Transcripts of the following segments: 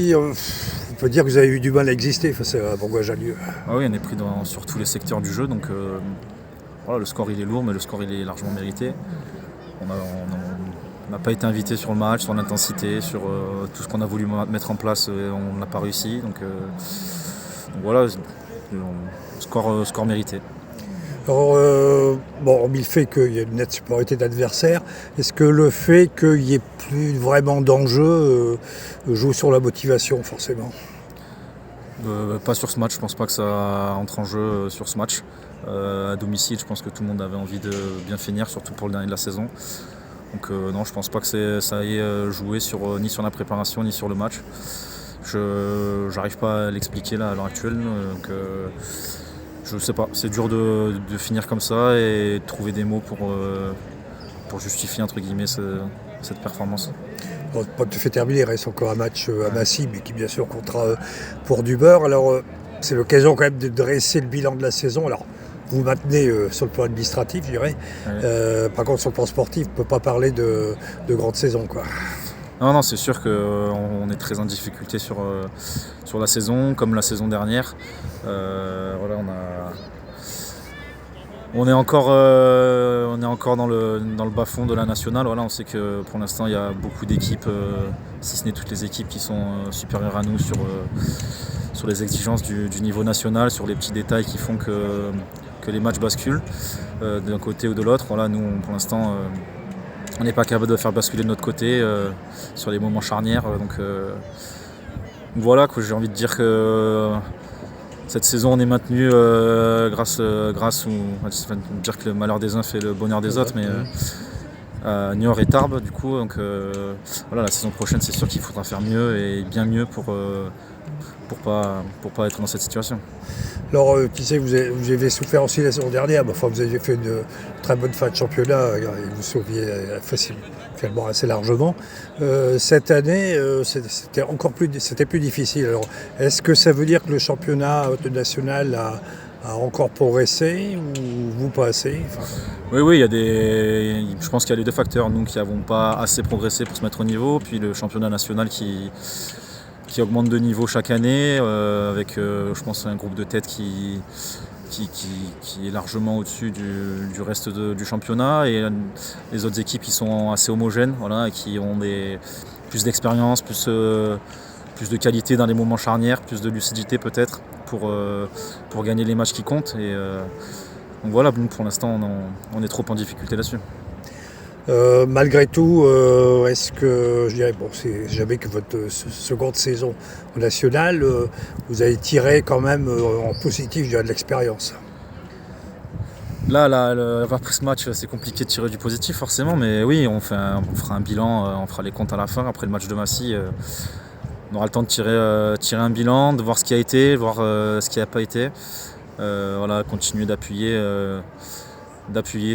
aussi, on peut dire que vous avez eu du mal à exister face à Bourgoin-Jallieu. Ah oui, on est pris sur tous les secteurs du jeu, donc voilà, le score il est lourd, mais le score il est largement mérité. On n'a pas été invité sur le match, sur l'intensité, sur tout ce qu'on a voulu mettre en place, on n'a pas réussi. Donc voilà, score mérité. Alors, hormis le fait qu'il y ait une nette supériorité d'adversaire, est-ce que le fait qu'il n'y ait plus vraiment d'enjeu joue sur la motivation forcément? Pas sur ce match, je pense pas que ça entre en jeu sur ce match. À domicile, je pense que tout le monde avait envie de bien finir, surtout pour le dernier de la saison. Donc non, je pense pas que ça ait joué ni sur la préparation ni sur le match. Je n'arrive pas à l'expliquer là à l'heure actuelle. Donc, je sais pas, c'est dur de finir comme ça et de trouver des mots pour justifier entre guillemets cette performance. Bon, pas tout fait terminé, il reste encore un match à Massy, mais qui bien sûr comptera pour du beurre. Alors c'est l'occasion quand même de dresser le bilan de la saison. Alors vous maintenez sur le plan administratif, je dirais. Ouais. Par contre sur le plan sportif, on ne peut pas parler de grande saison, quoi. Non, c'est sûr qu'on est très en difficulté sur la saison, comme la saison dernière. Voilà, on est encore dans le bas-fond de la nationale. Voilà, on sait que pour l'instant, il y a beaucoup d'équipes, si ce n'est toutes les équipes, qui sont supérieures à nous sur les exigences du niveau national, sur les petits détails qui font que les matchs basculent d'un côté ou de l'autre. Voilà, nous, pour l'instant, on n'est pas capable de faire basculer de notre côté sur les moments charnières. Donc voilà, j'ai envie de dire que cette saison on est maintenu grâce dire que le malheur des uns fait le bonheur des autres, mais Niort et Tarbes du coup. Donc voilà, la saison prochaine c'est sûr qu'il faudra faire mieux et bien mieux pour pas être dans cette situation. Alors, qui sait, vous avez souffert aussi la saison dernière, mais enfin, vous avez fait une très bonne fin de championnat et vous sauviez finalement assez largement. Cette année, c'était plus difficile. Alors, est-ce que ça veut dire que le championnat national a encore progressé ou vous pas assez? Oui, je pense qu'il y a les deux facteurs. Nous qui n'avons pas assez progressé pour se mettre au niveau, puis le championnat national qui augmente de niveau chaque année, avec je pense un groupe de tête qui est largement au-dessus du reste du championnat, et les autres équipes qui sont assez homogènes, voilà, et qui ont plus d'expérience, plus de qualité dans les moments charnières, plus de lucidité peut-être pour gagner les matchs qui comptent. Et donc voilà, nous pour l'instant on est trop en difficulté là-dessus. Malgré tout, est-ce que, je dirais, bon, c'est jamais que votre seconde saison au national, vous avez tiré quand même en positif, je dirais, de l'expérience? Là, après ce match, c'est compliqué de tirer du positif forcément, mais oui, on fera un bilan, on fera les comptes à la fin, après le match de Massy. On aura le temps de tirer un bilan, de voir ce qui a été, de voir ce qui n'a pas été. Voilà, continuer d'appuyer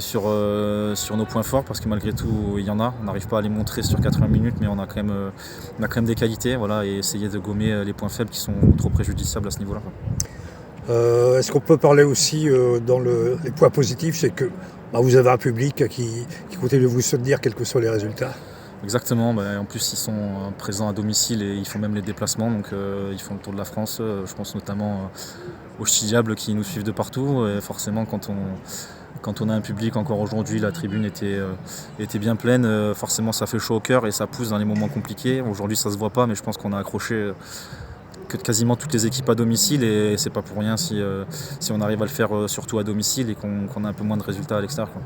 sur nos points forts, parce que malgré tout il y en a. On n'arrive pas à les montrer sur 80 minutes, mais on a quand même des qualités, voilà, et essayer de gommer les points faibles qui sont trop préjudiciables à ce niveau-là. Est-ce qu'on peut parler aussi dans les points positifs, c'est que vous avez un public qui continue de vous soutenir quels que soient les résultats? Exactement, en plus ils sont présents à domicile et ils font même les déplacements, donc ils font le tour de la France. Je pense notamment aux Ch'tis Diables qui nous suivent de partout, et forcément quand on a un public, encore aujourd'hui la tribune était bien pleine, forcément ça fait chaud au cœur et ça pousse dans les moments compliqués. Aujourd'hui ça se voit pas, mais je pense qu'on a accroché quasiment toutes les équipes à domicile, et c'est pas pour rien si on arrive à le faire surtout à domicile et qu'on a un peu moins de résultats à l'extérieur, quoi.